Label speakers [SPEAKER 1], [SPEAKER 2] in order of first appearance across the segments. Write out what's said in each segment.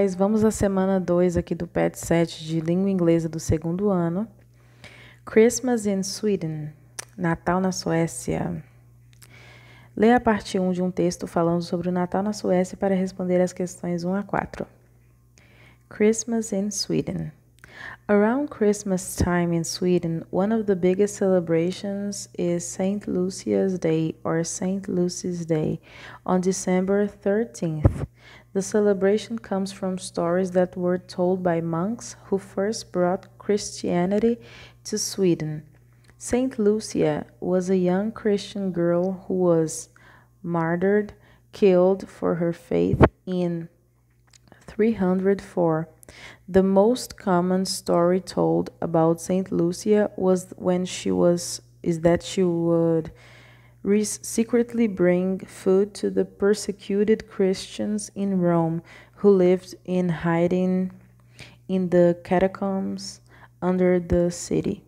[SPEAKER 1] pais, vamos à semana 2 aqui do PET 7 de língua inglesa do segundo ano. Christmas in Sweden, Natal na Suécia. Leia a parte 1 de um texto falando sobre o Natal na Suécia para responder as questões 1 a 4. Christmas in Sweden. Around Christmas time in Sweden, one of the biggest celebrations is St. Lucia's Day or St. Lucy's Day on December 13th. The celebration comes from stories that were told by monks who first brought Christianity to Sweden. St. Lucia was a young Christian girl who was martyred, killed for her faith in 304. The most common story told about St. Lucia was that she would secretly bring food to the persecuted Christians in Rome who lived in hiding in the catacombs under the city.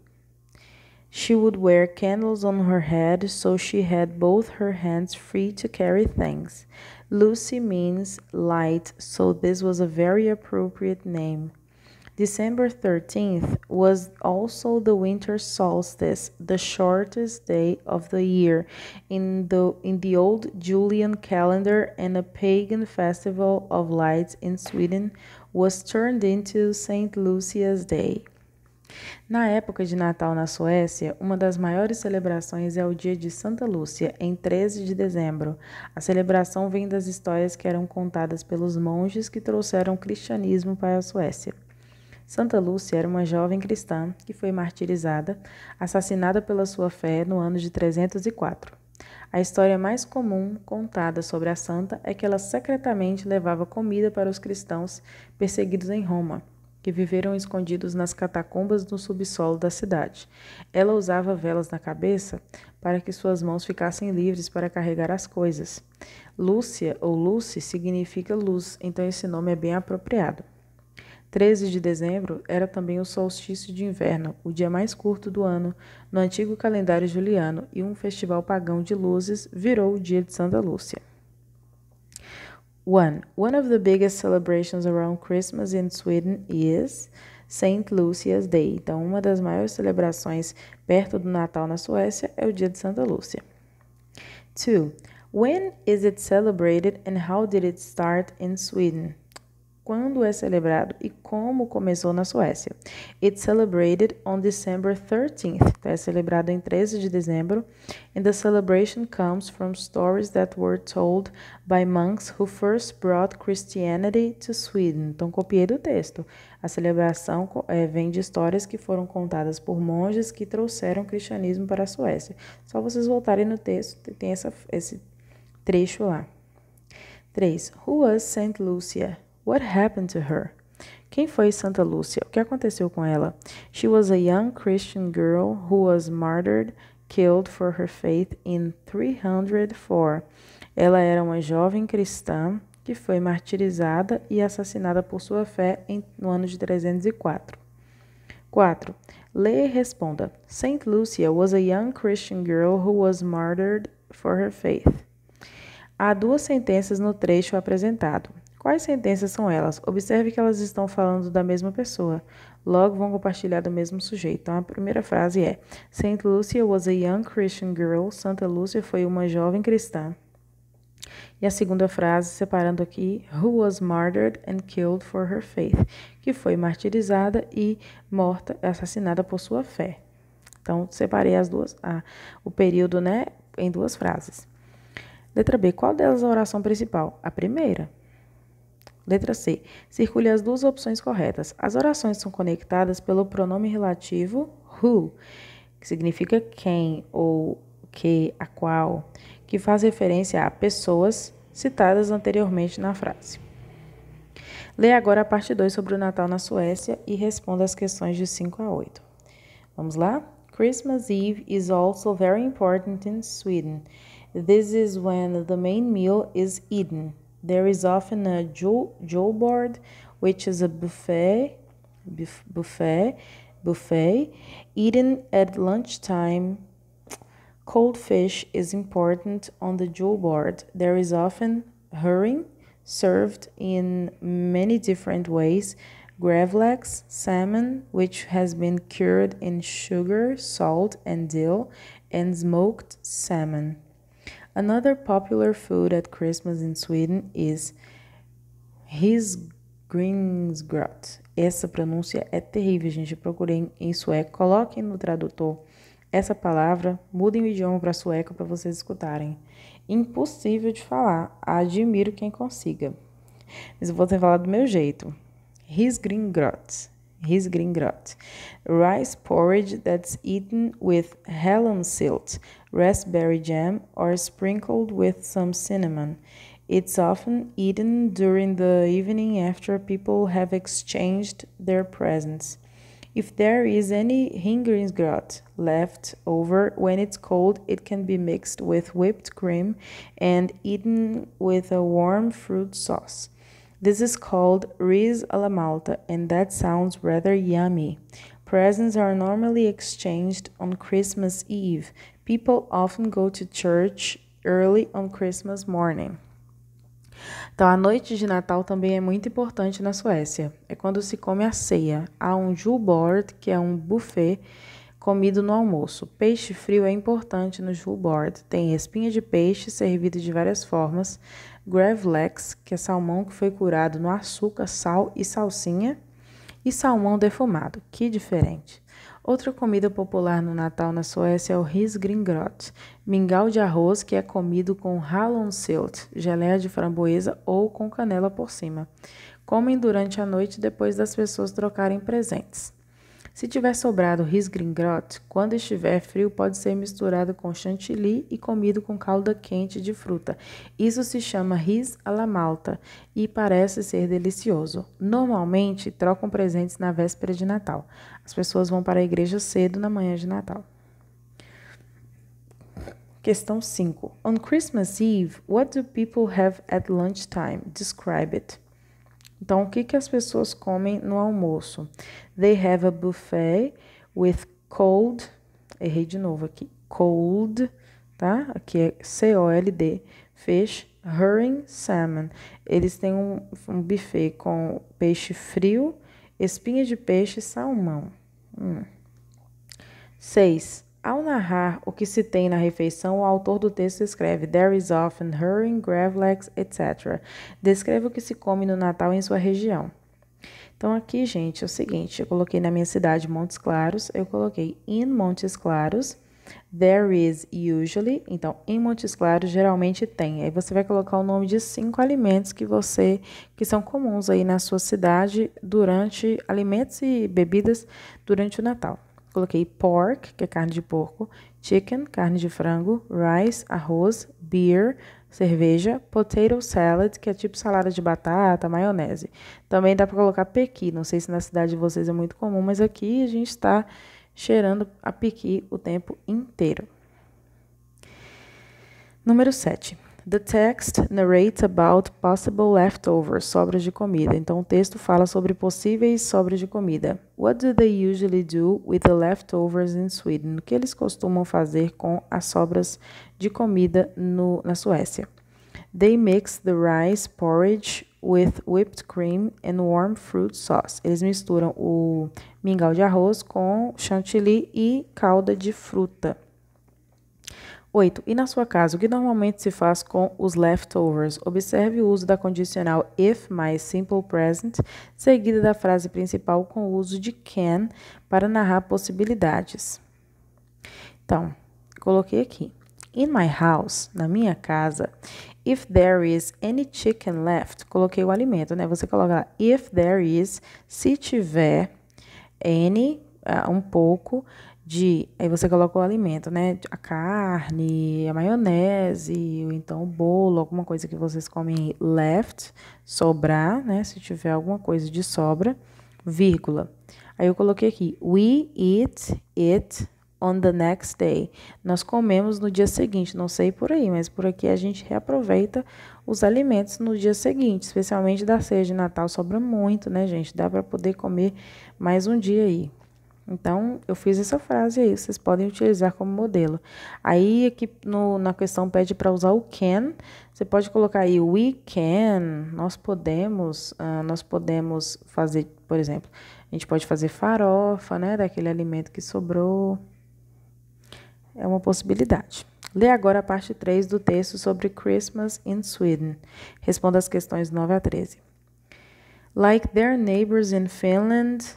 [SPEAKER 1] She would wear candles on her head so she had both her hands free to carry things. Lucy means light, so this was a very appropriate name. December 13th was also the winter solstice, the shortest day of the year in the old Julian calendar, and a pagan festival of lights in Sweden was turned into St. Lucia's Day. Na época de Natal na Suécia, uma das maiores celebrações é o dia de Santa Lúcia, em 13 de dezembro. A celebração vem das histórias que eram contadas pelos monges que trouxeram o cristianismo para a Suécia. Santa Lúcia era uma jovem cristã que foi martirizada, assassinada pela sua fé no ano de 304. A história mais comum contada sobre a santa é que ela secretamente levava comida para os cristãos perseguidos em Roma, que viveram escondidos nas catacumbas no subsolo da cidade. Ela usava velas na cabeça para que suas mãos ficassem livres para carregar as coisas. Lúcia ou Lucy significa luz, então esse nome é bem apropriado. 13 de dezembro era também o solstício de inverno, o dia mais curto do ano no antigo calendário juliano, e um festival pagão de luzes virou o dia de Santa Lúcia. 1. One of the biggest celebrations around Christmas in Sweden is St. Lucia's Day. Então, uma das maiores celebrações perto do Natal na Suécia é o dia de Santa Lúcia. 2. When is it celebrated and how did it start in Sweden? Quando é celebrado e como começou na Suécia? It's celebrated on December 13th. É celebrado em 13 de dezembro. And the celebration comes from stories that were told by monks who first brought Christianity to Sweden. Então, copiei do texto. A celebração vem de histórias que foram contadas por monges que trouxeram o cristianismo para a Suécia. Só vocês voltarem no texto, tem esse trecho lá. 3. Who was St. Lucia? What happened to her? Quem foi Santa Lúcia? O que aconteceu com ela? She was a young Christian girl who was martyred, killed for her faith in 304. Ela era uma jovem cristã que foi martirizada e assassinada por sua fé no ano de 304. 4. Leia e responda. St. Lucia was a young Christian girl who was martyred for her faith. Há duas sentenças no trecho apresentado. Quais sentenças são elas? Observe que elas estão falando da mesma pessoa. Logo, vão compartilhar do mesmo sujeito. Então, a primeira frase é: St. Lucia was a young Christian girl. Santa Lúcia foi uma jovem cristã. E a segunda frase, separando aqui, who was martyred and killed for her faith, que foi martirizada e morta, assassinada por sua fé. Então, separei as duas, o período, em duas frases. Letra B, qual delas é a oração principal? A primeira. Letra C. Circule as duas opções corretas. As orações são conectadas pelo pronome relativo who, que significa quem ou que, a qual, que faz referência a pessoas citadas anteriormente na frase. Leia agora a parte 2 sobre o Natal na Suécia e responda as questões de 5 a 8. Vamos lá? Christmas Eve is also very important in Sweden. This is when the main meal is eaten. There is often a julbord, which is a buffet eaten at lunchtime. Cold fish is important on the julbord. There is often herring, served in many different ways. Gravlax, salmon, which has been cured in sugar, salt, and dill, and smoked salmon. Another popular food at Christmas in Sweden is risgrynsgröt. Essa pronúncia é terrível, gente. Eu procurei em sueco. Coloquem no tradutor essa palavra, mudem o idioma para sueco para vocês escutarem. Impossível de falar. Admiro quem consiga. Mas eu vou ter falado do meu jeito. Risgrynsgröt. Risgrynsgröt. Rice porridge that's eaten with hallonsylt, raspberry jam, or sprinkled with some cinnamon. It's often eaten during the evening after people have exchanged their presents. If there is any risgrynsgröt left over when it's cold, it can be mixed with whipped cream and eaten with a warm fruit sauce. This is called ris alla Malta, and that sounds rather yummy. Presents are normally exchanged on Christmas Eve. People often go to church early on Christmas morning. Então, a noite de Natal também é muito importante na Suécia. É quando se come a ceia. Há um julbord, que é um buffet comido no almoço. Peixe frio é importante no julbord. Tem espinha de peixe servida de várias formas. Gravlax, que é salmão que foi curado no açúcar, sal e salsinha. E salmão defumado. Que diferente. Outra comida popular no Natal na Suécia é o risgrynsgröt, mingau de arroz que é comido com hallonsylt, geleia de framboesa ou com canela por cima. Comem durante a noite depois das pessoas trocarem presentes. Se tiver sobrado risgrynsgröt, quando estiver frio pode ser misturado com chantilly e comido com calda quente de fruta. Isso se chama ris alla Malta e parece ser delicioso. Normalmente trocam presentes na véspera de Natal. As pessoas vão para a igreja cedo na manhã de Natal. Questão 5. On Christmas Eve, what do people have at lunchtime? Describe it. Então, o que as pessoas comem no almoço? They have a buffet with cold, errei de novo aqui, cold, tá? Aqui é C-O-L-D, fish, herring, salmon. Eles têm um buffet com peixe frio, espinha de peixe e salmão. 6. Ao narrar o que se tem na refeição, o autor do texto escreve There is often herring, gravlax, etc. Descreve o que se come no Natal em sua região. Então, aqui, gente, é o seguinte, eu coloquei na minha cidade Montes Claros, eu coloquei in Montes Claros, there is usually, então, em Montes Claros geralmente tem. Aí você vai colocar o nome de 5 alimentos que são comuns aí na sua cidade alimentos e bebidas durante o Natal. Coloquei pork, que é carne de porco, chicken, carne de frango, rice, arroz, beer, cerveja, potato salad, que é tipo salada de batata, maionese. Também dá para colocar pequi, não sei se na cidade de vocês é muito comum, mas aqui a gente está cheirando a pequi o tempo inteiro. Número 7. The text narrates about possible leftovers, sobras de comida. Então, o texto fala sobre possíveis sobras de comida. What do they usually do with the leftovers in Sweden? O que eles costumam fazer com as sobras de comida na Suécia? They mix the rice porridge with whipped cream and warm fruit sauce. Eles misturam o mingau de arroz com chantilly e calda de fruta. 8. E na sua casa, o que normalmente se faz com os leftovers? Observe o uso da condicional if mais simple present, seguida da frase principal com o uso de can para narrar possibilidades. Então, coloquei aqui. In my house, na minha casa, if there is any chicken left, coloquei o alimento, né? Você coloca lá, if there is, se tiver, any, um pouco, aí você coloca o alimento, né? A carne, a maionese, ou então o bolo, alguma coisa que vocês comem left, sobrar, né? Se tiver alguma coisa de sobra, vírgula. Aí eu coloquei aqui, we eat it on the next day. Nós comemos no dia seguinte, não sei por aí, mas por aqui a gente reaproveita os alimentos no dia seguinte, especialmente da ceia de Natal, sobra muito, né, gente? Dá para poder comer mais um dia aí. Então, eu fiz essa frase aí, vocês podem utilizar como modelo. Aí, aqui na questão pede para usar o can, você pode colocar aí we can, nós podemos fazer, por exemplo, a gente pode fazer farofa, né, daquele alimento que sobrou. É uma possibilidade. Lê agora a parte 3 do texto sobre Christmas in Sweden. Responda as questões 9 a 13. Like their neighbors in Finland,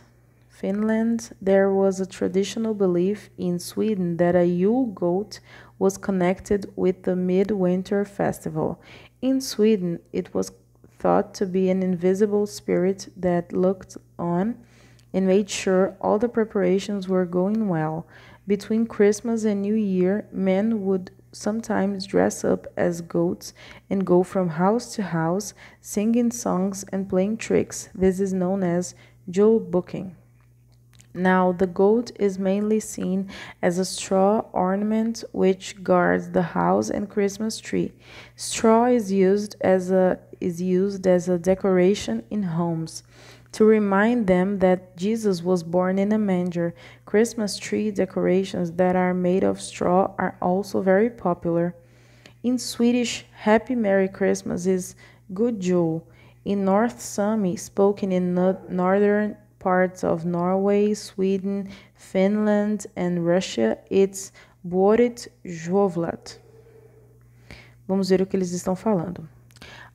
[SPEAKER 1] there was a traditional belief in Sweden that a Yule goat was connected with the midwinter festival. In Sweden, it was thought to be an invisible spirit that looked on and made sure all the preparations were going well. Between Christmas and New Year, men would sometimes dress up as goats and go from house to house, singing songs and playing tricks. This is known as Yule booking. Now, the goat is mainly seen as a straw ornament which guards the house and Christmas tree. Straw is used as a decoration in homes to remind them that Jesus was born in a manger. Christmas tree decorations that are made of straw are also very popular. In Swedish, Happy Merry Christmas is God Jul. In North Sami, spoken in northern parts of Norway, Sweden, Finland, and Russia, it's Borit Jovlat. Vamos ver o que eles estão falando.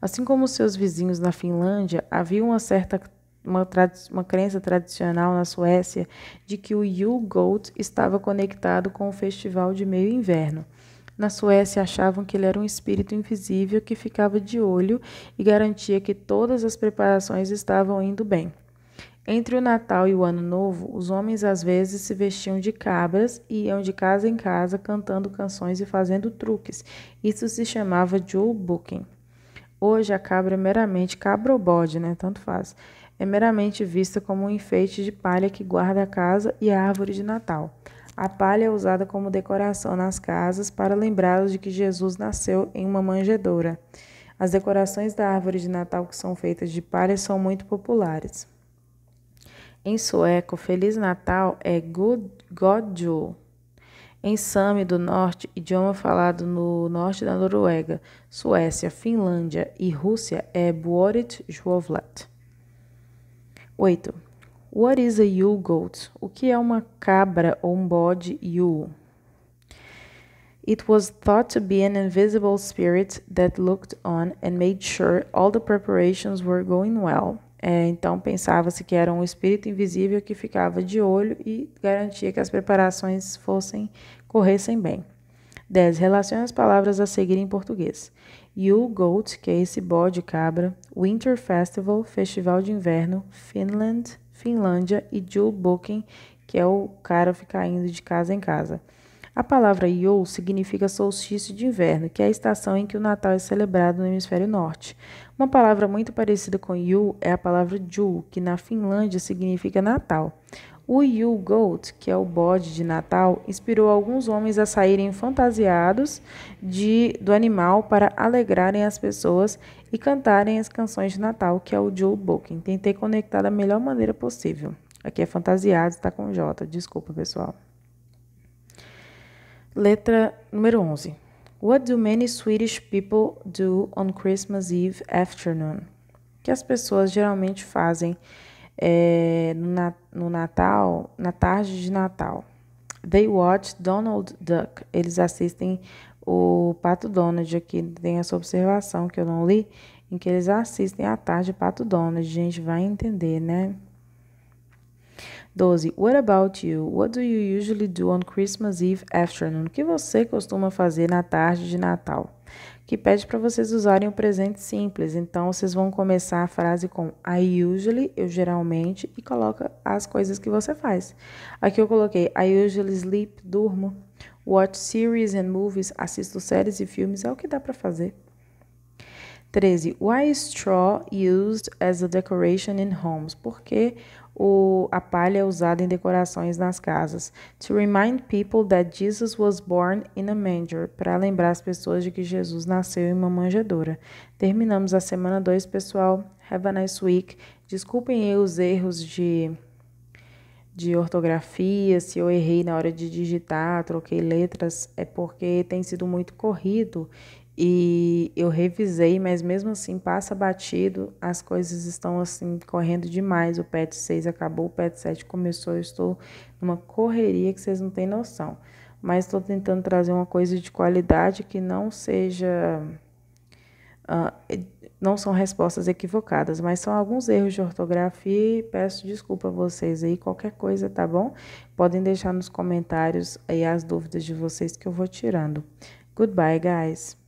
[SPEAKER 1] Assim como seus vizinhos na Finlândia, havia uma crença tradicional na Suécia de que o Yule Goat estava conectado com o festival de meio-inverno. Na Suécia, achavam que ele era um espírito invisível que ficava de olho e garantia que todas as preparações estavam indo bem. Entre o Natal e o Ano Novo, os homens às vezes se vestiam de cabras e iam de casa em casa cantando canções e fazendo truques. Isso se chamava Yule Booking. Hoje, a cabra é meramente cabra ou bode, né? Tanto faz. É meramente vista como um enfeite de palha que guarda a casa e a árvore de Natal. A palha é usada como decoração nas casas para lembrá-los de que Jesus nasceu em uma manjedoura. As decorações da árvore de Natal que são feitas de palha são muito populares. Em sueco, Feliz Natal é God Jul. Em Sami do Norte, idioma falado no norte da Noruega, Suécia, Finlândia e Rússia, é Borit Jovlat. 8. What is a Yule goat? O que é uma cabra ou um bode Yule? It was thought to be an invisible spirit that looked on and made sure all the preparations were going well. Então, pensava-se que era um espírito invisível que ficava de olho e garantia que as preparações corressem bem. 10. Relacione as palavras a seguir em português. Yule Goat, que é esse bode cabra. Winter Festival, festival de inverno. Finlândia. E Yule Booking, que é o cara ficar indo de casa em casa. A palavra Yule significa solstício de inverno, que é a estação em que o Natal é celebrado no hemisfério norte. Uma palavra muito parecida com Yule é a palavra Jul, que na Finlândia significa Natal. O Yule Goat, que é o bode de Natal, inspirou alguns homens a saírem fantasiados do animal para alegrarem as pessoas e cantarem as canções de Natal, que é o Yule Booking. Tentei conectar da melhor maneira possível. Aqui é fantasiados, está com J. Desculpa, pessoal. Letra número 11. What do many Swedish people do on Christmas Eve afternoon? O que as pessoas geralmente fazem no Natal, na tarde de Natal? They watch Donald Duck. Eles assistem o Pato Donald. Aqui tem essa observação que eu não li, em que eles assistem à tarde Pato Donald. A gente vai entender, né? 12. What about you? What do you usually do on Christmas Eve afternoon? O que você costuma fazer na tarde de Natal? Que pede para vocês usarem o presente simples. Então, vocês vão começar a frase com I usually, eu geralmente, e coloca as coisas que você faz. Aqui eu coloquei I usually sleep, durmo. Watch series and movies, assisto séries e filmes, é o que dá para fazer. 13. Why is straw used as a decoration in homes? Por que a palha é usada em decorações nas casas? To remind people that Jesus was born in a manger. Para lembrar as pessoas de que Jesus nasceu em uma manjedoura. Terminamos a semana 2, pessoal. Have a nice week. Desculpem os erros de de ortografia, se eu errei na hora de digitar, troquei letras, é porque tem sido muito corrido e eu revisei, mas mesmo assim passa batido, as coisas estão assim correndo demais. O PET 6 acabou, o PET 7 começou, eu estou numa correria que vocês não têm noção. Mas estou tentando trazer uma coisa de qualidade que não seja ah, não são respostas equivocadas, mas são alguns erros de ortografia e peço desculpa a vocês aí, qualquer coisa, tá bom? Podem deixar nos comentários aí as dúvidas de vocês que eu vou tirando. Goodbye, guys!